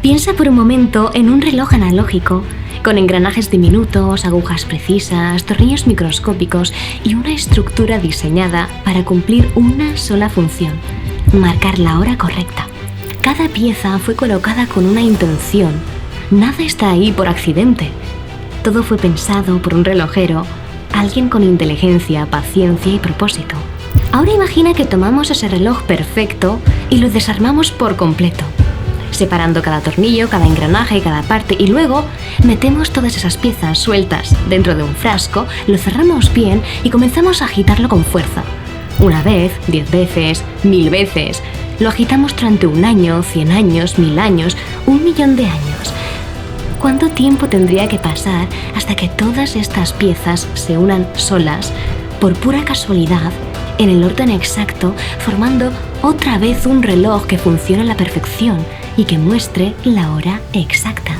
Piensa por un momento en un reloj analógico, con engranajes diminutos, agujas precisas, tornillos microscópicos y una estructura diseñada para cumplir una sola función: marcar la hora correcta. Cada pieza fue colocada con una intención. Nada está ahí por accidente. Todo fue pensado por un relojero, alguien con inteligencia, paciencia y propósito. Ahora imagina que tomamos ese reloj perfecto y lo desarmamos por completo, separando cada tornillo, cada engranaje, cada parte, y luego metemos todas esas piezas sueltas dentro de un frasco, lo cerramos bien y comenzamos a agitarlo con fuerza. Una vez, 10 veces, 1000 veces. Lo agitamos durante 1 año, 100 años, 1000 años, 1.000.000 de años. ¿Cuánto tiempo tendría que pasar hasta que todas estas piezas se unan solas, por pura casualidad, en el orden exacto, formando otra vez un reloj que funcione a la perfección y que muestre la hora exacta?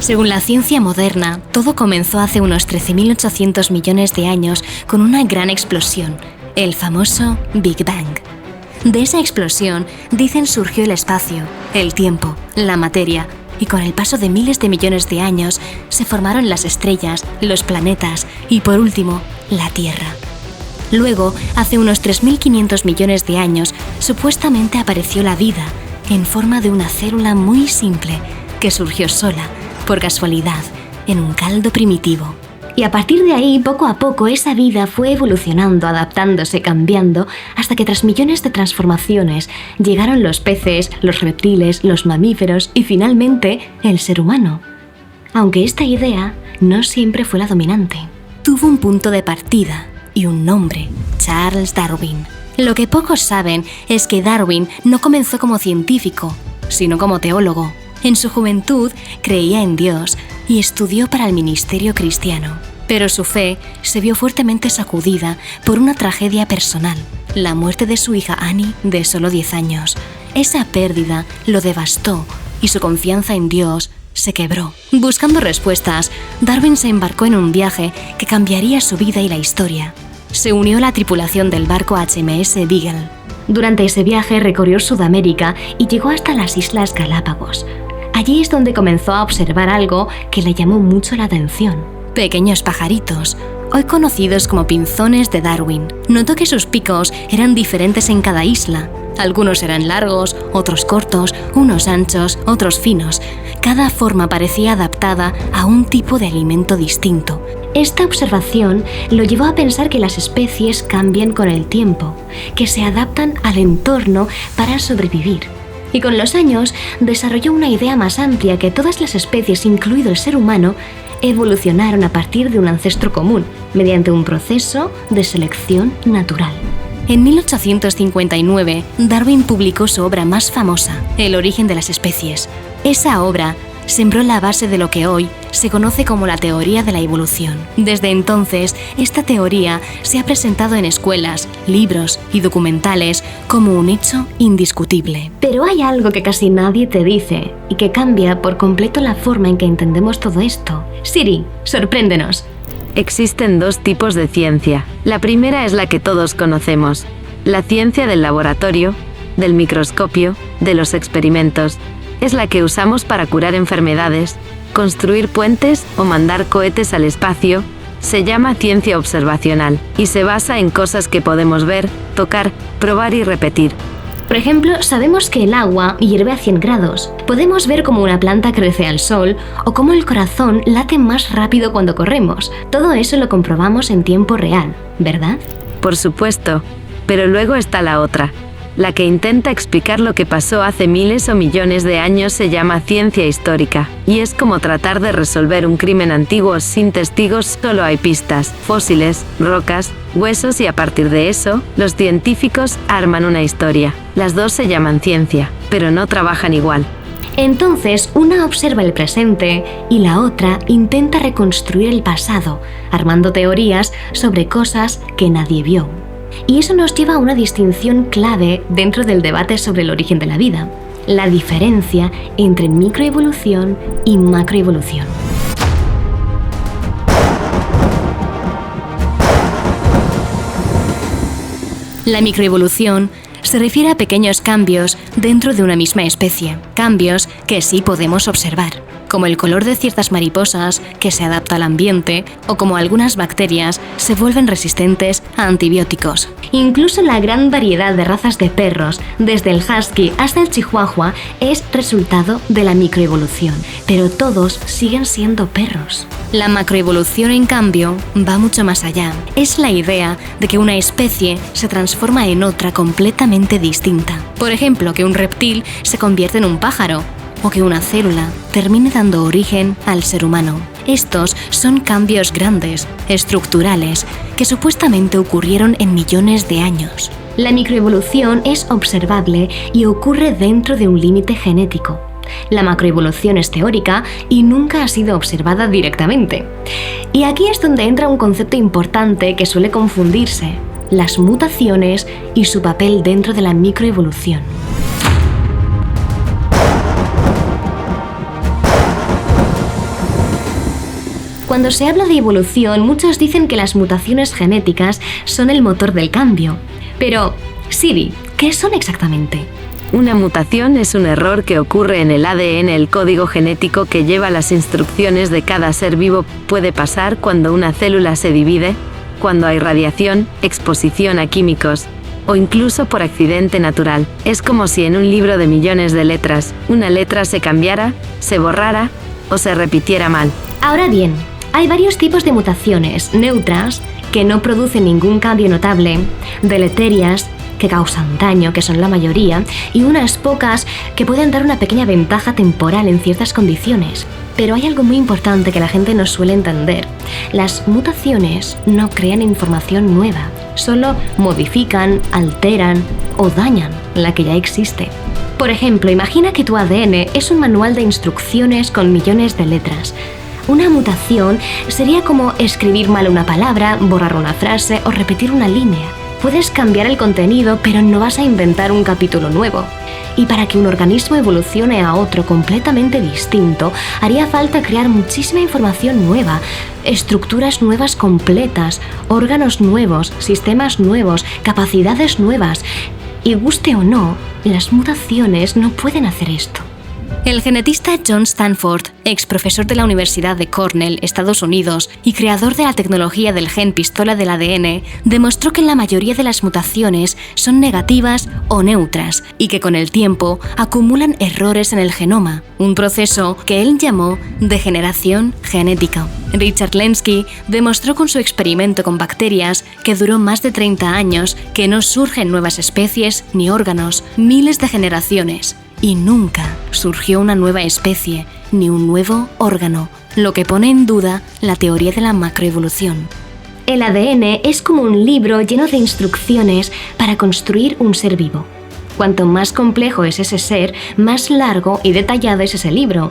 Según la ciencia moderna, todo comenzó hace unos 13.800 millones de años con una gran explosión, el famoso Big Bang. De esa explosión, dicen, surgió el espacio, el tiempo, la materia, y con el paso de miles de millones de años se formaron las estrellas, los planetas y, por último, la Tierra. Luego, hace unos 3.500 millones de años, supuestamente apareció la vida, en forma de una célula muy simple, que surgió sola, por casualidad, en un caldo primitivo. Y a partir de ahí, poco a poco, esa vida fue evolucionando, adaptándose, cambiando, hasta que tras millones de transformaciones llegaron los peces, los reptiles, los mamíferos y finalmente el ser humano. Aunque esta idea no siempre fue la dominante. Tuvo un punto de partida y un nombre: Charles Darwin. Lo que pocos saben es que Darwin no comenzó como científico, sino como teólogo. En su juventud creía en Dios y estudió para el ministerio cristiano. Pero su fe se vio fuertemente sacudida por una tragedia personal: la muerte de su hija Annie, de solo 10 años. Esa pérdida lo devastó y su confianza en Dios se quebró. Buscando respuestas, Darwin se embarcó en un viaje que cambiaría su vida y la historia. Se unió a la tripulación del barco HMS Beagle. Durante ese viaje recorrió Sudamérica y llegó hasta las Islas Galápagos. Allí es donde comenzó a observar algo que le llamó mucho la atención: pequeños pajaritos, hoy conocidos como pinzones de Darwin. Notó que sus picos eran diferentes en cada isla. Algunos eran largos, otros cortos, unos anchos, otros finos. Cada forma parecía adaptada a un tipo de alimento distinto. Esta observación lo llevó a pensar que las especies cambian con el tiempo, que se adaptan al entorno para sobrevivir. Y con los años desarrolló una idea más amplia: que todas las especies, incluido el ser humano, evolucionaron a partir de un ancestro común, mediante un proceso de selección natural. En 1859, Darwin publicó su obra más famosa, El origen de las especies. Esa obra sembró la base de lo que hoy se conoce como la teoría de la evolución. Desde entonces, esta teoría se ha presentado en escuelas, libros y documentales como un hecho indiscutible. Pero hay algo que casi nadie te dice y que cambia por completo la forma en que entendemos todo esto. Siri, sorpréndenos. Existen 2 tipos de ciencia. La primera es la que todos conocemos: la ciencia del laboratorio, del microscopio, de los experimentos. Es la que usamos para curar enfermedades, construir puentes o mandar cohetes al espacio. Se llama ciencia observacional y se basa en cosas que podemos ver, tocar, probar y repetir. Por ejemplo, sabemos que el agua hierve a 100 grados. Podemos ver cómo una planta crece al sol o cómo el corazón late más rápido cuando corremos. Todo eso lo comprobamos en tiempo real, ¿verdad? Por supuesto, pero luego está la otra. La que intenta explicar lo que pasó hace miles o millones de años. Se llama ciencia histórica, y es como tratar de resolver un crimen antiguo sin testigos. Solo hay pistas, fósiles, rocas, huesos, y a partir de eso, los científicos arman una historia. Las 2 se llaman ciencia, pero no trabajan igual. Entonces, una observa el presente y la otra intenta reconstruir el pasado, armando teorías sobre cosas que nadie vio. Y eso nos lleva a una distinción clave dentro del debate sobre el origen de la vida: la diferencia entre microevolución y macroevolución. La microevolución se refiere a pequeños cambios dentro de una misma especie, cambios que sí podemos observar, como el color de ciertas mariposas que se adapta al ambiente o como algunas bacterias se vuelven resistentes a antibióticos. Incluso la gran variedad de razas de perros, desde el husky hasta el chihuahua, es resultado de la microevolución, pero todos siguen siendo perros. La macroevolución, en cambio, va mucho más allá. Es la idea de que una especie se transforma en otra completamente distinta. Por ejemplo, que un reptil se convierte en un pájaro, o que una célula termine dando origen al ser humano. Estos son cambios grandes, estructurales, que supuestamente ocurrieron en millones de años. La microevolución es observable y ocurre dentro de un límite genético. La macroevolución es teórica y nunca ha sido observada directamente. Y aquí es donde entra un concepto importante que suele confundirse: las mutaciones y su papel dentro de la microevolución. Cuando se habla de evolución, muchos dicen que las mutaciones genéticas son el motor del cambio. Pero, Siri, ¿qué son exactamente? Una mutación es un error que ocurre en el ADN, el código genético que lleva las instrucciones de cada ser vivo. Puede pasar cuando una célula se divide, cuando hay radiación, exposición a químicos, o incluso por accidente natural. Es como si en un libro de millones de letras, una letra se cambiara, se borrara o se repitiera mal. Ahora bien, hay varios tipos de mutaciones: neutras, que no producen ningún cambio notable; deleterias, que causan daño, que son la mayoría; y unas pocas que pueden dar una pequeña ventaja temporal en ciertas condiciones. Pero hay algo muy importante que la gente no suele entender: las mutaciones no crean información nueva, solo modifican, alteran o dañan la que ya existe. Por ejemplo, imagina que tu ADN es un manual de instrucciones con millones de letras. Una mutación sería como escribir mal una palabra, borrar una frase o repetir una línea. Puedes cambiar el contenido, pero no vas a inventar un capítulo nuevo. Y para que un organismo evolucione a otro completamente distinto, haría falta crear muchísima información nueva, estructuras nuevas completas, órganos nuevos, sistemas nuevos, capacidades nuevas. Y guste o no, las mutaciones no pueden hacer esto. El genetista John Stanford, ex profesor de la Universidad de Cornell, Estados Unidos, y creador de la tecnología del gen pistola del ADN, demostró que la mayoría de las mutaciones son negativas o neutras y que con el tiempo acumulan errores en el genoma, un proceso que él llamó degeneración genética. Richard Lenski demostró con su experimento con bacterias, que duró más de 30 años, que no surgen nuevas especies ni órganos, miles de generaciones, y nunca surgió una nueva especie ni un nuevo órgano, lo que pone en duda la teoría de la macroevolución. El ADN es como un libro lleno de instrucciones para construir un ser vivo. Cuanto más complejo es ese ser, más largo y detallado es ese libro.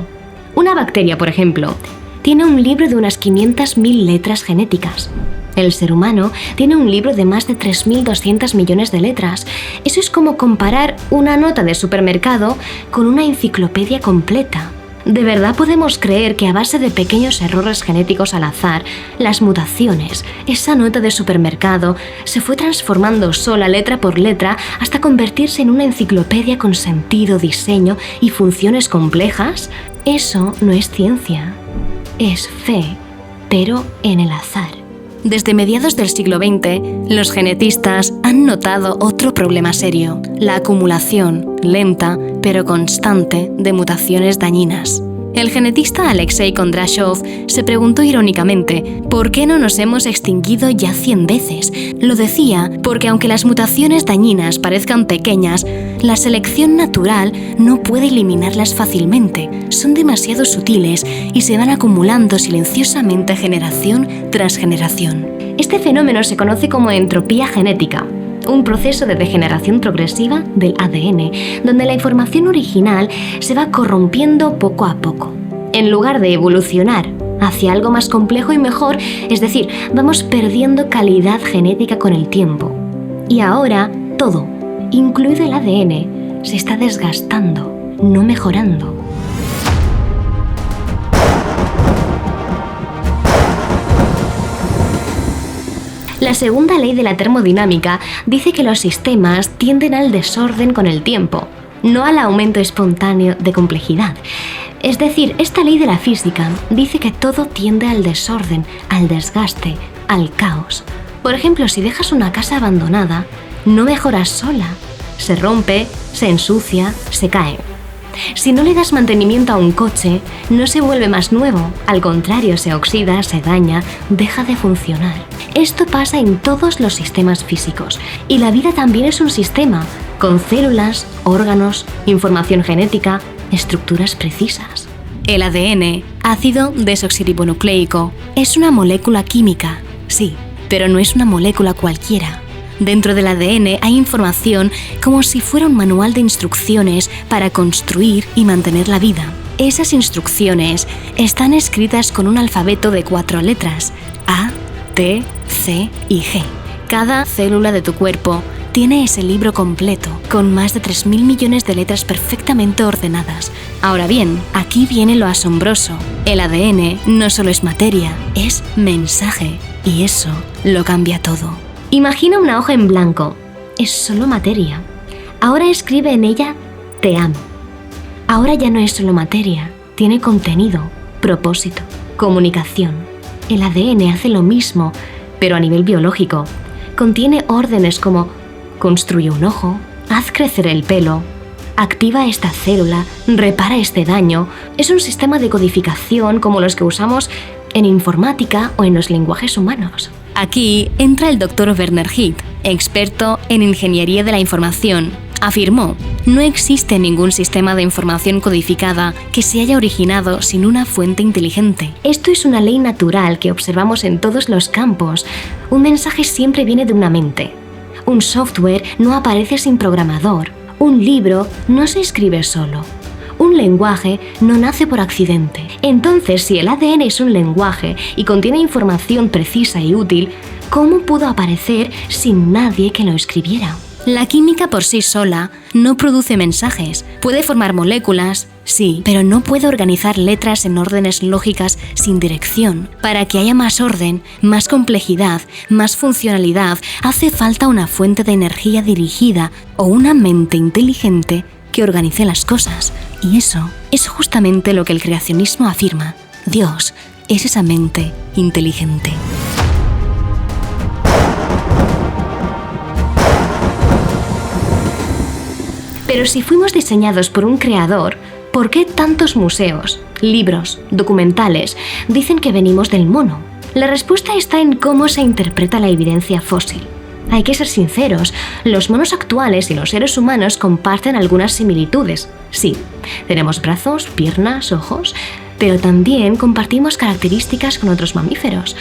Una bacteria, por ejemplo, tiene un libro de unas 500.000 letras genéticas. El ser humano tiene un libro de más de 3.200 millones de letras. Eso es como comparar una nota de supermercado con una enciclopedia completa. ¿De verdad podemos creer que a base de pequeños errores genéticos al azar, las mutaciones, esa nota de supermercado, se fue transformando sola letra por letra hasta convertirse en una enciclopedia con sentido, diseño y funciones complejas? Eso no es ciencia, es fe, pero en el azar. Desde mediados del siglo XX, los genetistas han notado otro problema serio: la acumulación, lenta pero constante, de mutaciones dañinas. El genetista Alexei Kondrashov se preguntó irónicamente ¿por qué no nos hemos extinguido ya 100 veces? Lo decía porque aunque las mutaciones dañinas parezcan pequeñas, la selección natural no puede eliminarlas fácilmente. Son demasiado sutiles y se van acumulando silenciosamente generación tras generación. Este fenómeno se conoce como entropía genética, un proceso de degeneración progresiva del ADN, donde la información original se va corrompiendo poco a poco. En lugar de evolucionar hacia algo más complejo y mejor, es decir, vamos perdiendo calidad genética con el tiempo. Y ahora todo, incluido el ADN, se está desgastando, no mejorando. La segunda ley de la termodinámica dice que los sistemas tienden al desorden con el tiempo, no al aumento espontáneo de complejidad. Es decir, esta ley de la física dice que todo tiende al desorden, al desgaste, al caos. Por ejemplo, si dejas una casa abandonada, no mejora sola. Se rompe, se ensucia, se cae. Si no le das mantenimiento a un coche, no se vuelve más nuevo. Al contrario, se oxida, se daña, deja de funcionar. Esto pasa en todos los sistemas físicos. Y la vida también es un sistema, con células, órganos, información genética, estructuras precisas. El ADN, ácido desoxirribonucleico, es una molécula química, sí, pero no es una molécula cualquiera. Dentro del ADN hay información como si fuera un manual de instrucciones para construir y mantener la vida. Esas instrucciones están escritas con un alfabeto de 4 letras: A, T, C y G. Cada célula de tu cuerpo tiene ese libro completo, con más de 3.000 millones de letras perfectamente ordenadas. Ahora bien, aquí viene lo asombroso. El ADN no solo es materia, es mensaje. Y eso lo cambia todo. Imagina una hoja en blanco. Es solo materia. Ahora escribe en ella: te amo. Ahora ya no es solo materia. Tiene contenido, propósito, comunicación. El ADN hace lo mismo, pero a nivel biológico. Contiene órdenes como: construye un ojo, haz crecer el pelo, activa esta célula, repara este daño. Es un sistema de codificación como los que usamos en informática o en los lenguajes humanos. Aquí entra el Dr. Werner Heath, experto en ingeniería de la información. Afirmó: no existe ningún sistema de información codificada que se haya originado sin una fuente inteligente. Esto es una ley natural que observamos en todos los campos. Un mensaje siempre viene de una mente. Un software no aparece sin programador. Un libro no se escribe solo. Un lenguaje no nace por accidente. Entonces, si el ADN es un lenguaje y contiene información precisa y útil, ¿cómo pudo aparecer sin nadie que lo escribiera? La química por sí sola no produce mensajes. Puede formar moléculas, sí, pero no puede organizar letras en órdenes lógicas sin dirección. Para que haya más orden, más complejidad, más funcionalidad, hace falta una fuente de energía dirigida o una mente inteligente que organice las cosas. Y eso es justamente lo que el creacionismo afirma. Dios es esa mente inteligente. Pero si fuimos diseñados por un creador, ¿por qué tantos museos, libros, documentales dicen que venimos del mono? La respuesta está en cómo se interpreta la evidencia fósil. Hay que ser sinceros, los monos actuales y los seres humanos comparten algunas similitudes. Sí, tenemos brazos, piernas, ojos, pero también compartimos características con otros mamíferos.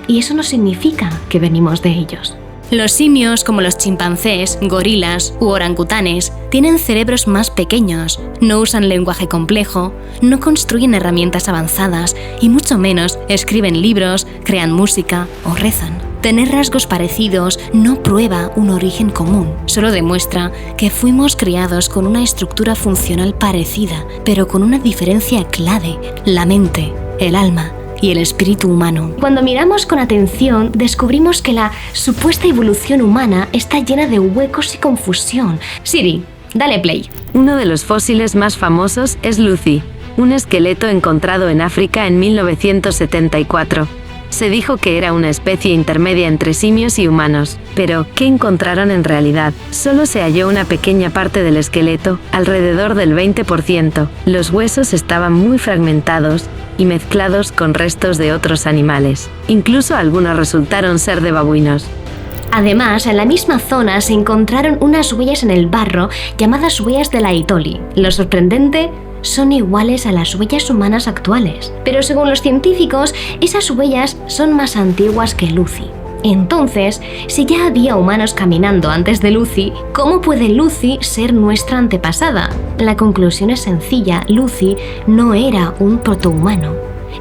Y eso no significa que venimos de ellos. Los simios, como los chimpancés, gorilas u orangutanes, tienen cerebros más pequeños, no usan lenguaje complejo, no construyen herramientas avanzadas y mucho menos escriben libros, crean música o rezan. Tener rasgos parecidos no prueba un origen común, solo demuestra que fuimos criados con una estructura funcional parecida, pero con una diferencia clave: la mente, el alma y el espíritu humano. Cuando miramos con atención, descubrimos que la supuesta evolución humana está llena de huecos y confusión. Siri, dale play. Uno de los fósiles más famosos es Lucy, un esqueleto encontrado en África en 1974. Se dijo que era una especie intermedia entre simios y humanos. Pero, ¿qué encontraron en realidad? Solo se halló una pequeña parte del esqueleto, alrededor del 20%. Los huesos estaban muy fragmentados y mezclados con restos de otros animales. Incluso algunos resultaron ser de babuinos. Además, en la misma zona se encontraron unas huellas en el barro llamadas huellas de la Itoli. Lo sorprendente: son iguales a las huellas humanas actuales. Pero según los científicos, esas huellas son más antiguas que Lucy. Entonces, si ya había humanos caminando antes de Lucy, ¿cómo puede Lucy ser nuestra antepasada? La conclusión es sencilla: Lucy no era un protohumano.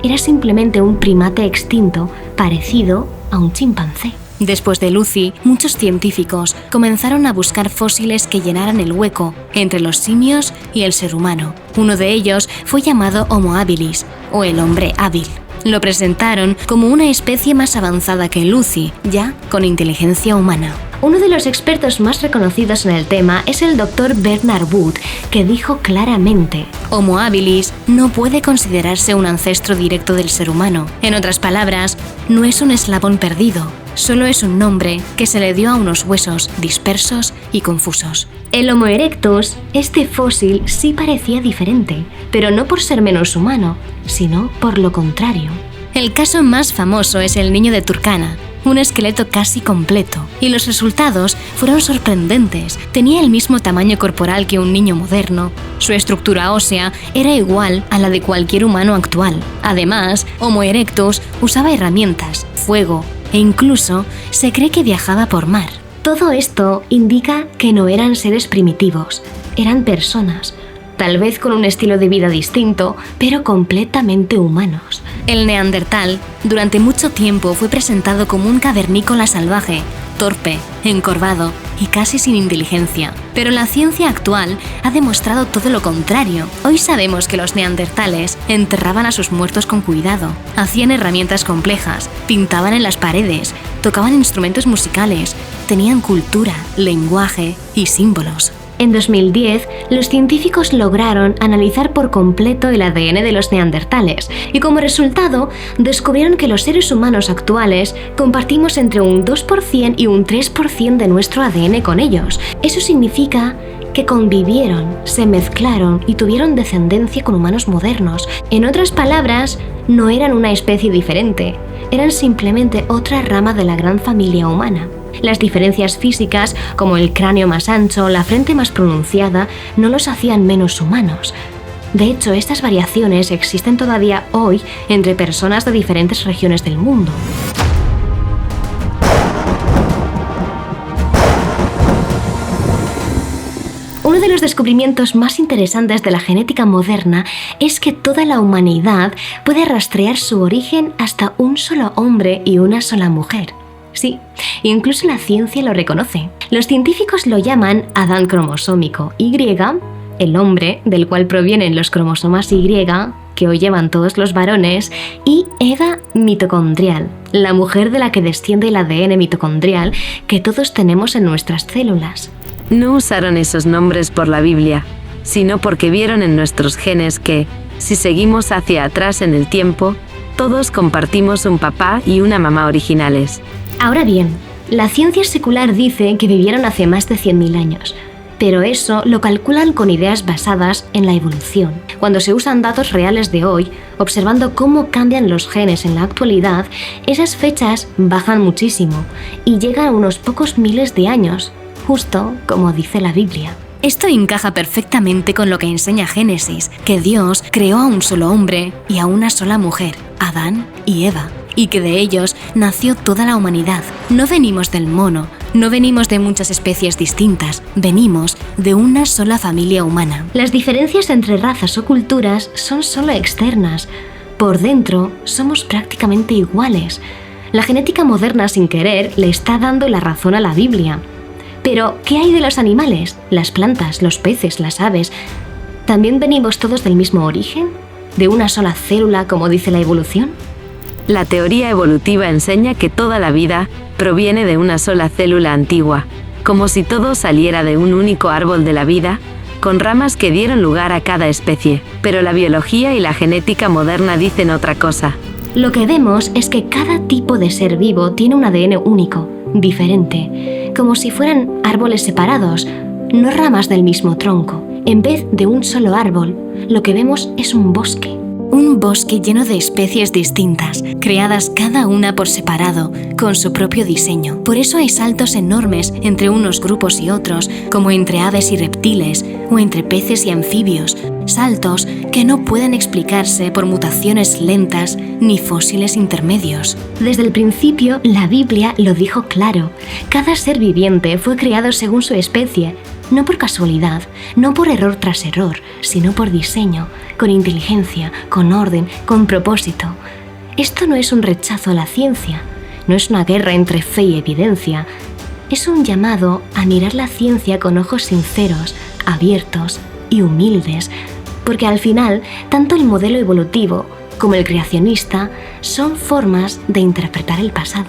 Era simplemente un primate extinto parecido a un chimpancé. Después de Lucy, muchos científicos comenzaron a buscar fósiles que llenaran el hueco entre los simios y el ser humano. Uno de ellos fue llamado Homo habilis, o el hombre hábil. Lo presentaron como una especie más avanzada que Lucy, ya con inteligencia humana. Uno de los expertos más reconocidos en el tema es el Dr. Bernard Wood, que dijo claramente: Homo habilis no puede considerarse un ancestro directo del ser humano. En otras palabras, no es un eslabón perdido, solo es un nombre que se le dio a unos huesos dispersos y confusos. El Homo erectus, este fósil, sí parecía diferente, pero no por ser menos humano, sino por lo contrario. El caso más famoso es el niño de Turkana, un esqueleto casi completo, y los resultados fueron sorprendentes. Tenía el mismo tamaño corporal que un niño moderno, su estructura ósea era igual a la de cualquier humano actual. Además, Homo erectus usaba herramientas, fuego e incluso se cree que viajaba por mar. Todo esto indica que no eran seres primitivos, eran personas, tal vez con un estilo de vida distinto, pero completamente humanos. El neandertal, durante mucho tiempo, fue presentado como un cavernícola salvaje, torpe, encorvado y casi sin inteligencia. Pero la ciencia actual ha demostrado todo lo contrario. Hoy sabemos que los neandertales enterraban a sus muertos con cuidado, hacían herramientas complejas, pintaban en las paredes, tocaban instrumentos musicales, tenían cultura, lenguaje y símbolos. En 2010, los científicos lograron analizar por completo el ADN de los neandertales y como resultado descubrieron que los seres humanos actuales compartimos entre un 2% y un 3% de nuestro ADN con ellos. Eso significa que convivieron, se mezclaron y tuvieron descendencia con humanos modernos. En otras palabras, no eran una especie diferente, eran simplemente otra rama de la gran familia humana. Las diferencias físicas, como el cráneo más ancho o la frente más pronunciada, no los hacían menos humanos. De hecho, estas variaciones existen todavía hoy entre personas de diferentes regiones del mundo. Uno de los descubrimientos más interesantes de la genética moderna es que toda la humanidad puede rastrear su origen hasta un solo hombre y una sola mujer. Sí, incluso la ciencia lo reconoce. Los científicos lo llaman Adán cromosómico Y, el hombre del cual provienen los cromosomas Y, que hoy llevan todos los varones, y Eva mitocondrial, la mujer de la que desciende el ADN mitocondrial que todos tenemos en nuestras células. No usaron esos nombres por la Biblia, sino porque vieron en nuestros genes que, si seguimos hacia atrás en el tiempo, todos compartimos un papá y una mamá originales. Ahora bien, la ciencia secular dice que vivieron hace más de 100.000 años, pero eso lo calculan con ideas basadas en la evolución. Cuando se usan datos reales de hoy, observando cómo cambian los genes en la actualidad, esas fechas bajan muchísimo y llegan a unos pocos miles de años, justo como dice la Biblia. Esto encaja perfectamente con lo que enseña Génesis, que Dios creó a un solo hombre y a una sola mujer, Adán y Eva, y que de ellos nació toda la humanidad. No venimos del mono, no venimos de muchas especies distintas, venimos de una sola familia humana. Las diferencias entre razas o culturas son solo externas. Por dentro somos prácticamente iguales. La genética moderna, sin querer, le está dando la razón a la Biblia. Pero, ¿qué hay de los animales? Las plantas, los peces, las aves. ¿También venimos todos del mismo origen? ¿De una sola célula, como dice la evolución? La teoría evolutiva enseña que toda la vida proviene de una sola célula antigua, como si todo saliera de un único árbol de la vida, con ramas que dieron lugar a cada especie. Pero la biología y la genética moderna dicen otra cosa. Lo que vemos es que cada tipo de ser vivo tiene un ADN único, diferente, como si fueran árboles separados, no ramas del mismo tronco. En vez de un solo árbol, lo que vemos es un bosque. Un bosque lleno de especies distintas, creadas cada una por separado, con su propio diseño. Por eso hay saltos enormes entre unos grupos y otros, como entre aves y reptiles, o entre peces y anfibios. Saltos que no pueden explicarse por mutaciones lentas ni fósiles intermedios. Desde el principio, la Biblia lo dijo claro. Cada ser viviente fue creado según su especie, no por casualidad, no por error tras error, sino por diseño, con inteligencia, con orden, con propósito. Esto no es un rechazo a la ciencia, no es una guerra entre fe y evidencia, es un llamado a mirar la ciencia con ojos sinceros, abiertos y humildes, porque al final, tanto el modelo evolutivo como el creacionista, son formas de interpretar el pasado.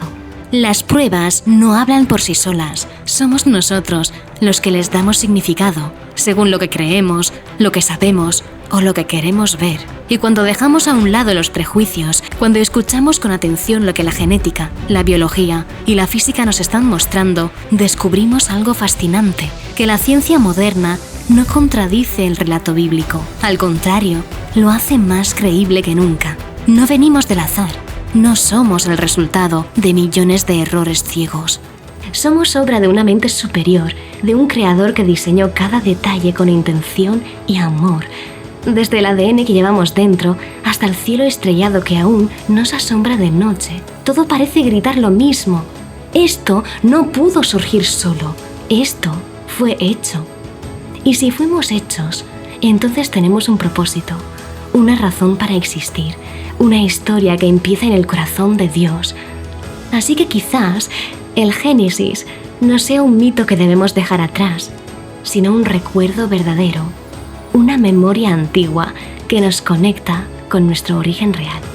Las pruebas no hablan por sí solas, somos nosotros los que les damos significado, según lo que creemos, lo que sabemos o lo que queremos ver. Y cuando dejamos a un lado los prejuicios, cuando escuchamos con atención lo que la genética, la biología y la física nos están mostrando, descubrimos algo fascinante, que la ciencia moderna no contradice el relato bíblico. Al contrario, lo hace más creíble que nunca. No venimos del azar. No somos el resultado de millones de errores ciegos. Somos obra de una mente superior, de un creador que diseñó cada detalle con intención y amor, desde el ADN que llevamos dentro hasta el cielo estrellado que aún nos asombra de noche. Todo parece gritar lo mismo. Esto no pudo surgir solo. Esto fue hecho. Y si fuimos hechos, entonces tenemos un propósito, una razón para existir, una historia que empieza en el corazón de Dios. Así que quizás el Génesis no sea un mito que debemos dejar atrás, sino un recuerdo verdadero, una memoria antigua que nos conecta con nuestro origen real.